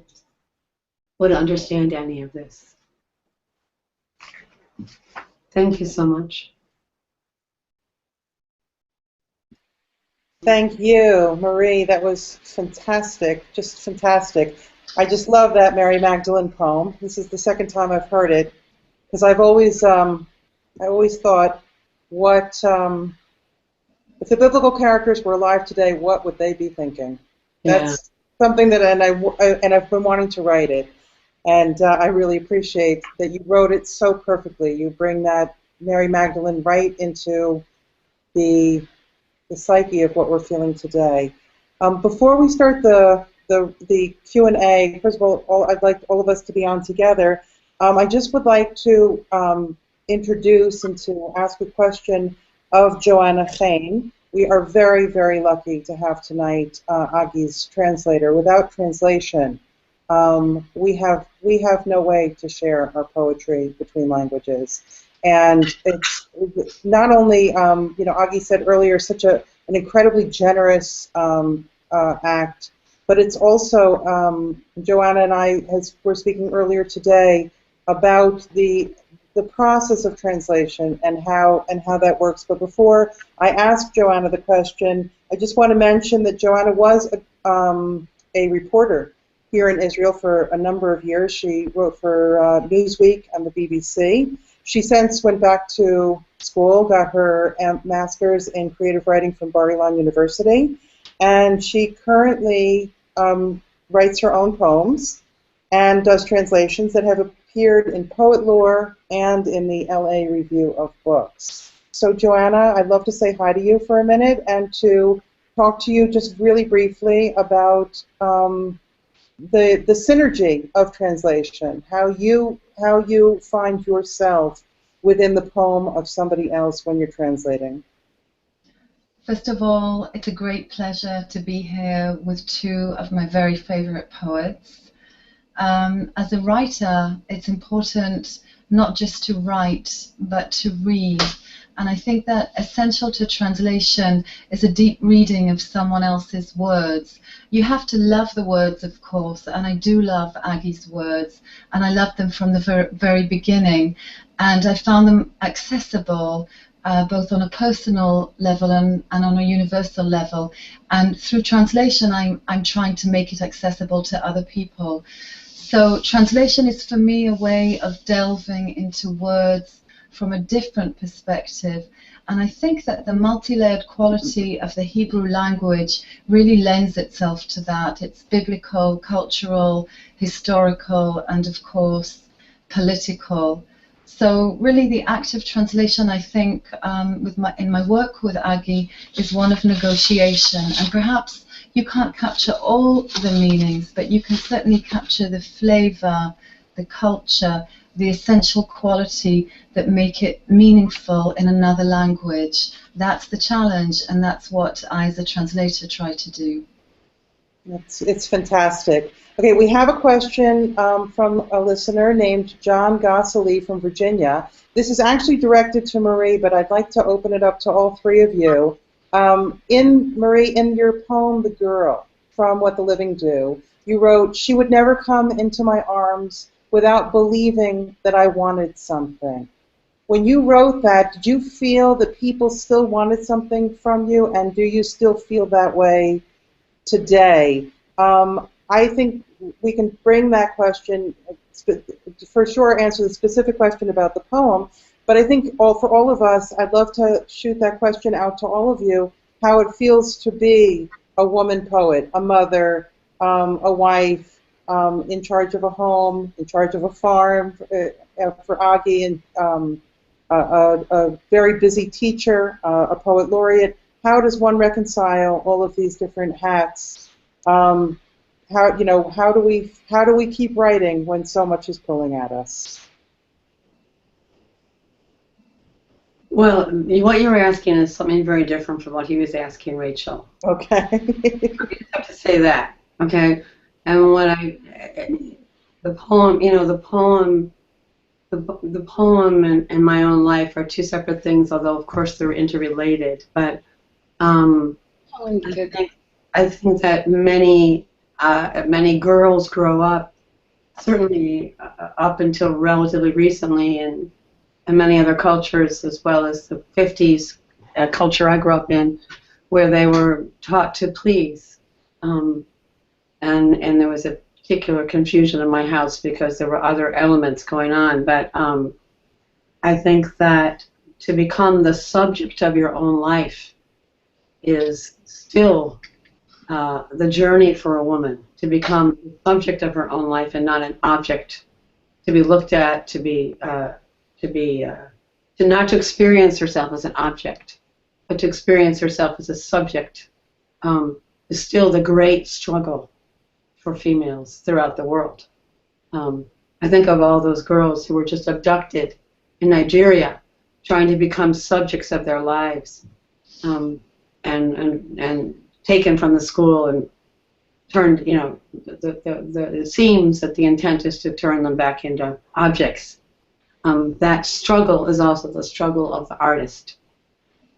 would understand any of this. Thank you so much. Thank you, Marie. That was fantastic, just fantastic. I just love that Mary Magdalene poem. This is the second time I've heard it, because I always thought, what if the biblical characters were alive today, what would they be thinking? That's something that, and I've been wanting to write it, and I really appreciate that you wrote it so perfectly. You bring that Mary Magdalene right into the psyche of what we're feeling today. Before we start the Q&A, first of all, I'd like all of us to be on together. I just would like to introduce and to ask a question of Joanna Chain. We are very, very lucky to have tonight Agi's translator. Without translation, we have no way to share our poetry between languages. And it's not only, Agi said earlier, such an incredibly generous act, but it's also, Joanna and I were speaking earlier today, about the process of translation and how that works. But before I ask Joanna the question, I just want to mention that Joanna was a reporter here in Israel for a number of years. She wrote for Newsweek and the BBC. She since went back to school, got her master's in creative writing from Bar-Ilan University, and she currently writes her own poems and does translations that have appeared in Poet Lore and in the LA Review of Books. So Joanna, I'd love to say hi to you for a minute and to talk to you just really briefly about the synergy of translation, how you find yourself within the poem of somebody else when you're translating. First of all, it's a great pleasure to be here with two of my very favorite poets. As a writer, it's important not just to write, but to read. And I think that essential to translation is a deep reading of someone else's words. You have to love the words, of course, and I do love Aggie's words, and I loved them from the very beginning. And I found them accessible, both on a personal level and on a universal level. And through translation, I'm trying to make it accessible to other people. So translation is for me a way of delving into words from a different perspective. And I think that the multi-layered quality of the Hebrew language really lends itself to that. It's biblical, cultural, historical, and of course, political. So really the act of translation, I think, in my work with Aggie, is one of negotiation. And perhaps you can't capture all the meanings, but you can certainly capture the flavor, the culture, the essential quality that make it meaningful in another language. That's the challenge, and that's what I, as a translator, try to do. It's fantastic. Okay, we have a question from a listener named John Gossely from Virginia. This is actually directed to Marie, but I'd like to open it up to all three of you. Marie, in your poem, The Girl, from What the Living Do, you wrote, "She would never come into my arms without believing that I wanted something." When you wrote that, did you feel that people still wanted something from you, and do you still feel that way today? I think we can bring that question, for sure answer the specific question about the poem, but I think for all of us, I'd love to shoot that question out to all of you, how it feels to be a woman poet, a mother, a wife, in charge of a home, in charge of a farm, for Aggie, and a very busy teacher, a poet laureate. How does one reconcile all of these different hats? How do we keep writing when so much is pulling at us? Well, what you're asking is something very different from what he was asking Rachel. Okay. I just have to say that, okay? And the poem and my own life are two separate things, although of course they're interrelated. But I think that many girls grow up, certainly up until relatively recently, and many other cultures, as well as the 50s culture I grew up in, where they were taught to please. And there was a particular confusion in my house because there were other elements going on. But I think that to become the subject of your own life is still the journey for a woman, to become the subject of her own life and not an object to be looked at, to not to experience herself as an object, but to experience herself as a subject, is still the great struggle for females throughout the world. I think of all those girls who were just abducted in Nigeria, trying to become subjects of their lives, and taken from the school and turned, it seems that the intent is to turn them back into objects. That struggle is also the struggle of the artist,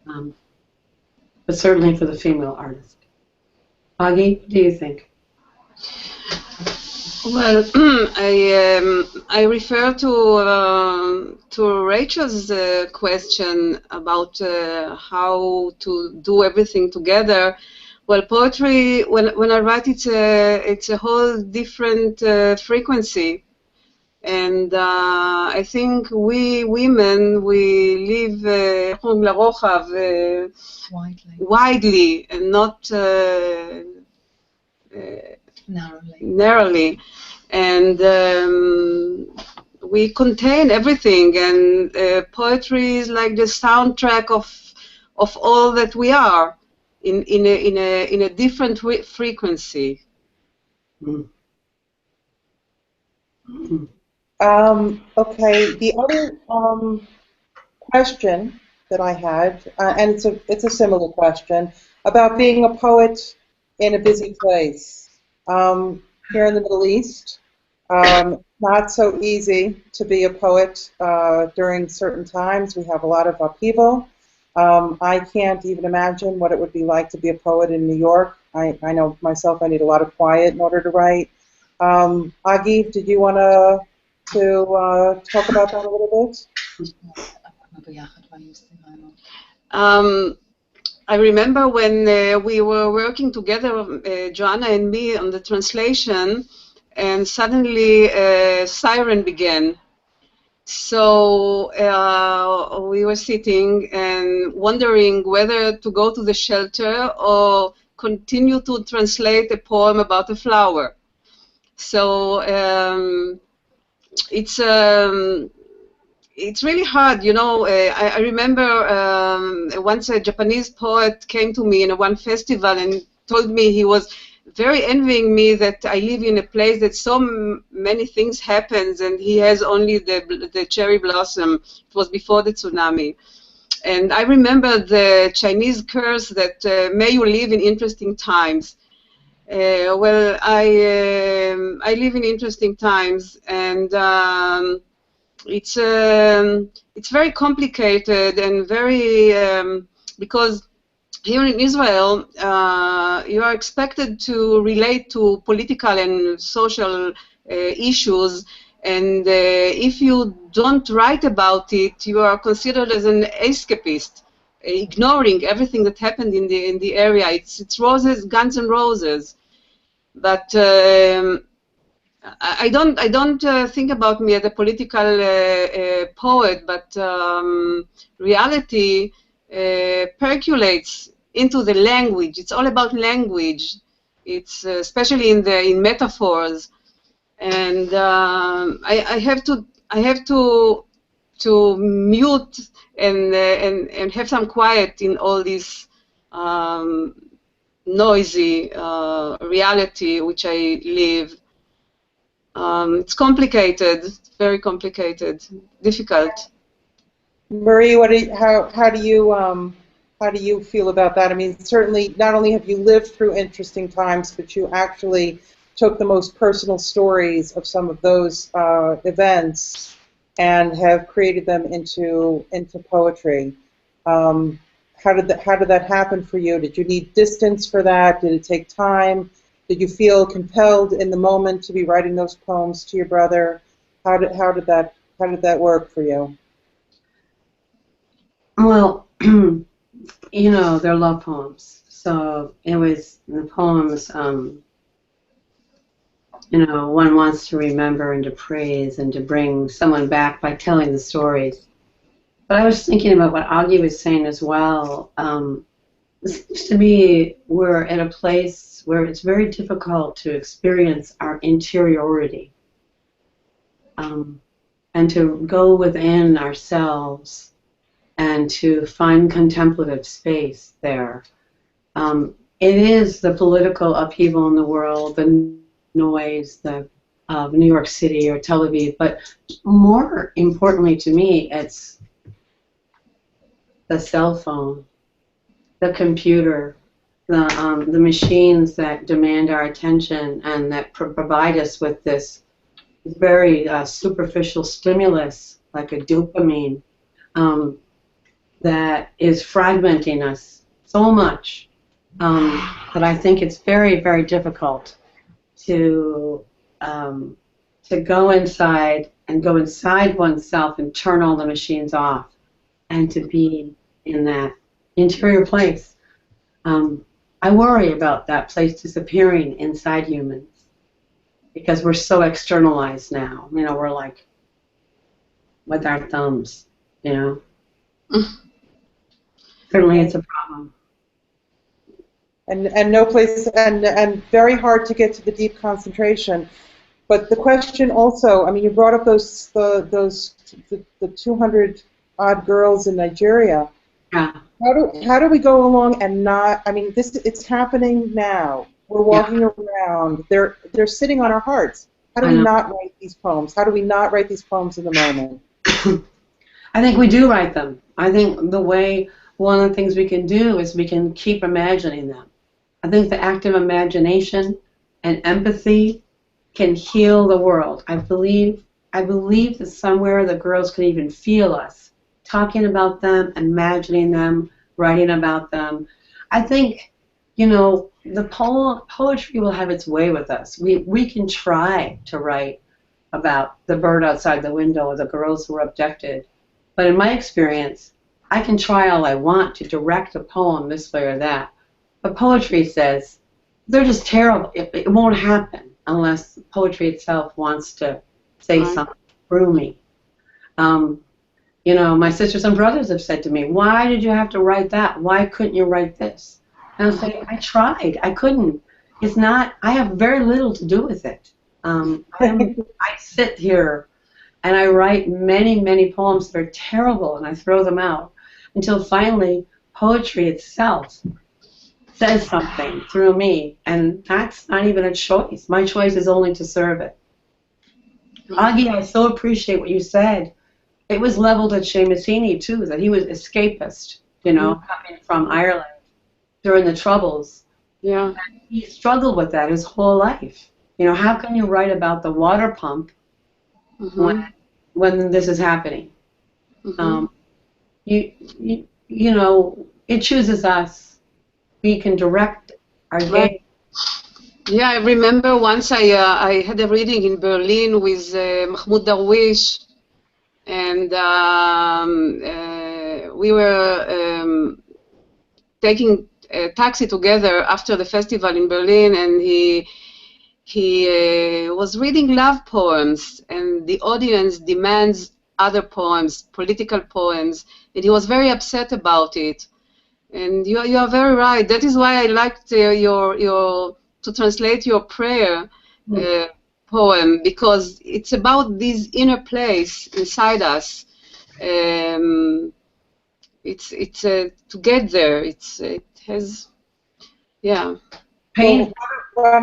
but certainly for the female artist. Aggie, what do you think? Well, I refer to Rachel's question about how to do everything together. Well, poetry, when I write, it's a whole different frequency, and I think we women live widely and not narrowly. And we contain everything, and poetry is like the soundtrack of all that we are in a different frequency. Mm. Mm. Okay, the other question that I had, and it's a similar question, about being a poet in a busy place. Here in the Middle East, not so easy to be a poet during certain times. We have a lot of upheaval. I can't even imagine what it would be like to be a poet in New York. I know myself, I need a lot of quiet in order to write. Aviv, did you want to talk about that a little bit? I remember when we were working together, Joanna and me, on the translation, and suddenly a siren began. So we were sitting and wondering whether to go to the shelter or continue to translate a poem about a flower. So it's really hard, you know. I remember once a Japanese poet came to me in one festival and told me he was very envying me that I live in a place that so many things happens and he has only the cherry blossom. It was before the tsunami. And I remember the Chinese curse that may you live in interesting times. Well, I live in interesting times, and it's very complicated and very because here in Israel you are expected to relate to political and social issues, and if you don't write about it, you are considered as an escapist, ignoring everything that happened in the area. It's roses, guns and roses, but. I don't think about me as a political poet, but reality percolates into the language. It's all about language. It's especially in metaphors, and I have to mute and have some quiet in all this noisy reality which I live. It's complicated, very complicated, difficult. Marie, how do you feel about that? I mean, certainly, not only have you lived through interesting times, but you actually took the most personal stories of some of those events and have created them into poetry. How did that happen for you? Did you need distance for that? Did it take time? Did you feel compelled in the moment to be writing those poems to your brother? How did that work for you? Well, you know, they're love poems, so it was the poems. You know, one wants to remember and to praise and to bring someone back by telling the stories. But I was thinking about what Augie was saying as well. It seems to me we're at a place where it's very difficult to experience our interiority and to go within ourselves and to find contemplative space there. It is the political upheaval in the world, the noise, the New York City or Tel Aviv, but more importantly to me, it's the cell phone, the computer, the machines that demand our attention and that provide us with this very superficial stimulus, like a dopamine, that is fragmenting us so much that I think it's very, very difficult to to go inside and go inside oneself and turn all the machines off and to be in that interior place. I worry about that place disappearing inside humans because we're so externalized now. You know, we're like with our thumbs, you know. Certainly it's a problem. And no place, and very hard to get to the deep concentration. But the question also, I mean, you brought up the 200 odd girls in Nigeria. Yeah. How do we go along and not? I mean, it's happening now. We're walking around. They're sitting on our hearts. How do we not write these poems? How do we not write these poems in the moment? I think we do write them. I think one of the things we can do is we can keep imagining them. I think the active imagination and empathy can heal the world. I believe that somewhere the girls can even feel us, talking about them, imagining them, writing about them. I think, you know, the poetry will have its way with us. We can try to write about the bird outside the window or the girls who were abducted. But in my experience, I can try all I want to direct a poem this way or that. But poetry says, they're just terrible. It won't happen unless poetry itself wants to say something through me. You know, my sisters and brothers have said to me, why did you have to write that? Why couldn't you write this? And I'll say, I tried. I couldn't. It's not, I have very little to do with it. I sit here and I write many, many poems that are terrible and I throw them out until finally poetry itself says something through me, and that's not even a choice. My choice is only to serve it. Augie, I so appreciate what you said. It was leveled at Seamus Heaney, too, that he was escapist, you know, coming from Ireland during the Troubles. Yeah. And he struggled with that his whole life. You know, how can you write about the water pump when this is happening? You know, it chooses us. We can direct our gaze. Yeah, I remember once I had a reading in Berlin with Mahmoud Darwish, and we were taking a taxi together after the festival in Berlin, and he was reading love poems, and the audience demands other poems, political poems, and he was very upset about it. And you are very right. That is why I liked to translate your prayer poem, because it's about this inner place inside us. It's to get there. It has, yeah. Well, why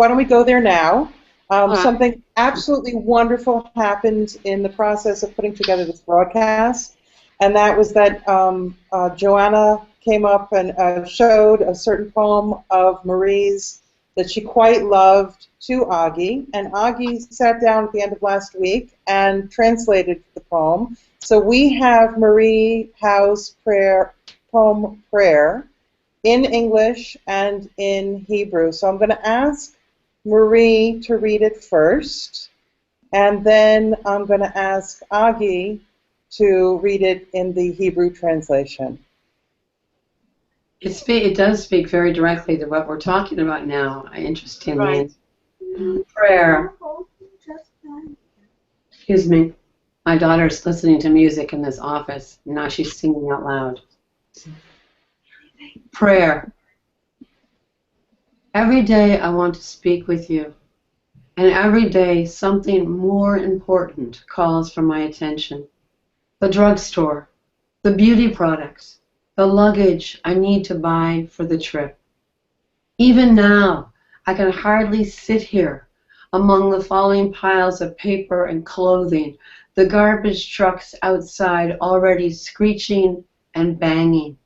don't we go there now? Something absolutely wonderful happened in the process of putting together this broadcast, and that was that Joanna came up and showed a certain poem of Marie's that she quite loved to Augie, and Augie sat down at the end of last week and translated the poem. So we have Marie Howe's poem Prayer in English and in Hebrew. So I'm going to ask Marie to read it first, and then I'm going to ask Augie to read it in the Hebrew translation. It does speak very directly to what we're talking about now, interestingly. Right. Prayer. Excuse me. My daughter's listening to music in this office, and now she's singing out loud. Prayer. Every day I want to speak with you, and every day something more important calls for my attention. The drugstore, the beauty products, the luggage I need to buy for the trip. Even now, I can hardly sit here among the falling piles of paper and clothing, the garbage trucks outside already screeching and banging.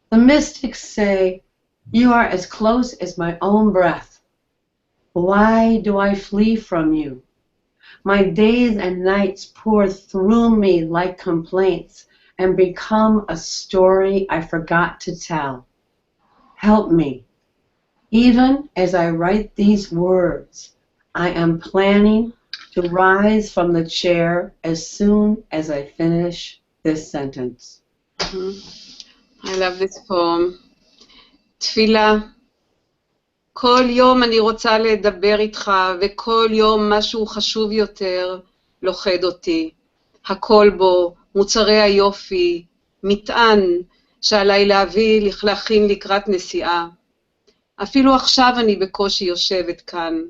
The mystics say, you are as close as my own breath. Why do I flee from you? My days and nights pour through me like complaints and become a story I forgot to tell. Help me. Even as I write these words, I am planning to rise from the chair as soon as I finish this sentence. I love this poem. תפילה. כל יום אני רוצה לדבר איתך, וכל יום משהו חשוב יותר לוכד אותי. הכל בו, מוצרי היופי, מטען שעליי להביא להכין לקראת נסיעה. אפילו עכשיו אני בקושי יושבת כאן.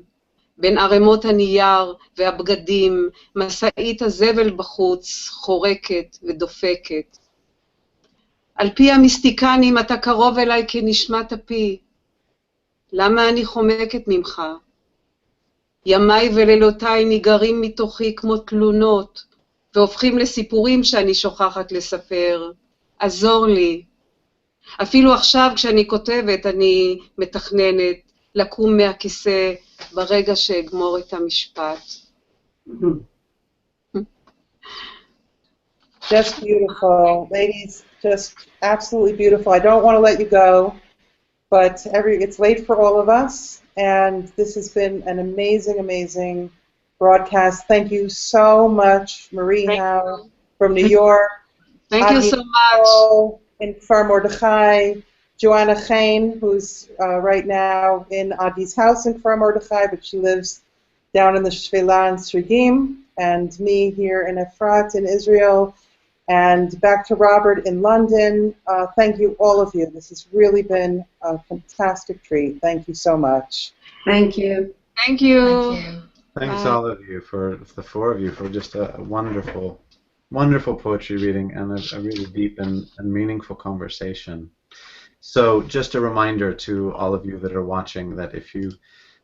בין ערימות הנייר והבגדים, משאית הזבל בחוץ, חורקת ודופקת. על פי המיסטיקנים אתה קרוב אליי כנשמת אפי. למה אני חומקת ממך? ימיי ולילותיי ניגרים מתוכי כמו תלונות, והופכים לסיפורים שאני שוכחת לספר. עזור לי. אפילו עכשיו כשאני כותבת אני מתכננת לקום מהכיסא ברגע שאגמור את המשפט. Just beautiful. Ladies, just absolutely beautiful. I don't want to let you go, but it's late for all of us, and this has been an amazing, amazing broadcast. Thank you so much, Marie Howe from New York. Thank you so much. In Kfar Mordechai, Joanna Chain, who's right now in Adi's house in Kfar Mordechai, but she lives down in the Shvela in Srigim, and me here in Efrat in Israel, and back to Robert in London. Thank you, all of you. This has really been a fantastic treat. Thank you so much. Thank you. Thank you. Thank you. Thanks all of you, for the four of you, for just a wonderful, wonderful poetry reading and a really deep and meaningful conversation. So just a reminder to all of you that are watching that if you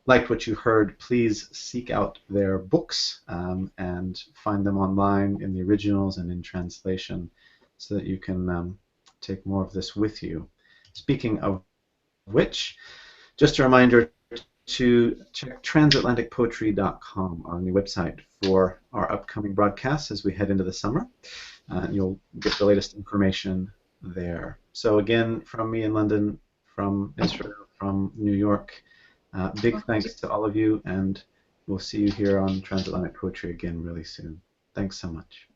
liked what you heard, please seek out their books and find them online in the originals and in translation so that you can take more of this with you. Speaking of which, just a reminder to check transatlanticpoetry.com, our new website, for our upcoming broadcasts as we head into the summer. You'll get the latest information there. So again, from me in London, from Israel, from New York, big thanks to all of you, and we'll see you here on Transatlantic Poetry again really soon. Thanks so much.